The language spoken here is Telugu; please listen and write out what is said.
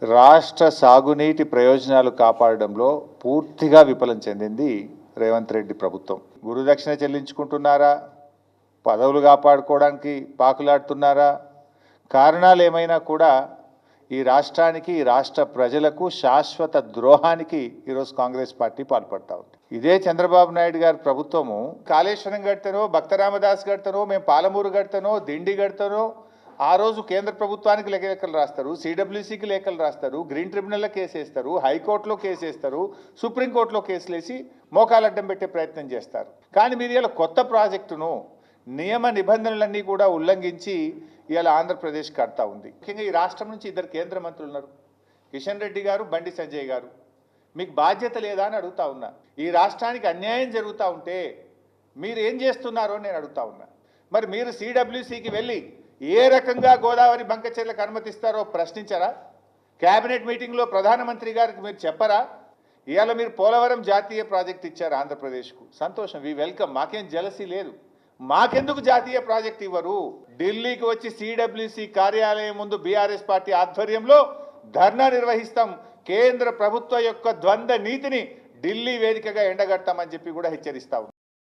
రాష్ట్ర సాగునీటి ప్రయోజనాలు కాపాడడంలో పూర్తిగా విఫలం చెందింది రేవంత్ రెడ్డి ప్రభుత్వం. గురుదక్షిణ చెల్లించుకుంటున్నారా, పదవులు కాపాడుకోవడానికి పాకులాడుతున్నారా, కారణాలు ఏమైనా కూడా ఈ రాష్ట్రానికి, ఈ రాష్ట్ర ప్రజలకు శాశ్వత ద్రోహానికి ఈరోజు కాంగ్రెస్ పార్టీ పాల్పడతా ఉంది. ఇదే చంద్రబాబు నాయుడు గారి ప్రభుత్వము కాళేశ్వరం కడతానో, భక్తరామదాస్ కడతానో, మేము పాలమూరు కడతానో, దిండి కడతానో, ఆ రోజు కేంద్ర ప్రభుత్వానికి లేఖలు రాస్తారు, సిడబ్ల్యూసీకి లేఖలు రాస్తారు, గ్రీన్ ట్రిబ్యునల్లో కేసు వేస్తారు, హైకోర్టులో కేసు వేస్తారు, సుప్రీంకోర్టులో కేసులు వేసి మోకాలడ్డం పెట్టే ప్రయత్నం చేస్తారు. కానీ మీరు ఇలా కొత్త ప్రాజెక్టును నియమ నిబంధనలన్నీ కూడా ఉల్లంఘించి ఇలా ఆంధ్రప్రదేశ్ కడతా ఉంది. ముఖ్యంగా ఈ రాష్ట్రం నుంచి ఇద్దరు కేంద్ర మంత్రులు ఉన్నారు, కిషన్ రెడ్డి గారు, బండి సంజయ్ గారు. మీకు బాధ్యత లేదా అని అడుగుతా ఉన్నా. ఈ రాష్ట్రానికి అన్యాయం జరుగుతూ ఉంటే మీరు ఏం చేస్తున్నారో నేను అడుగుతా ఉన్నా. మరి మీరు సిడబ్ల్యూసీకి వెళ్ళి ఏ రకంగా గోదావరి బంకచెర్లకు అనుమతిస్తారో ప్రశ్నించారా? కేబినెట్ మీటింగ్లో ప్రధానమంత్రి గారికి మీరు చెప్పరా? ఇవాళ మీరు పోలవరం జాతీయ ప్రాజెక్ట్ ఇచ్చారు ఆంధ్రప్రదేశ్కు, సంతోషం, వి వెల్కమ్, మాకేం జలసీ లేదు. మాకెందుకు జాతీయ ప్రాజెక్ట్ ఇవ్వరు? ఢిల్లీకి వచ్చి సిడబ్ల్యూసీ కార్యాలయం ముందు బీఆర్ఎస్ పార్టీ ఆధ్వర్యంలో ధర్నా నిర్వహిస్తాం, కేంద్ర ప్రభుత్వ యొక్క ద్వంద్వ నీతిని ఢిల్లీ వేదికగా ఎండగడతామని చెప్పి కూడా హెచ్చరిస్తా ఉన్నాం.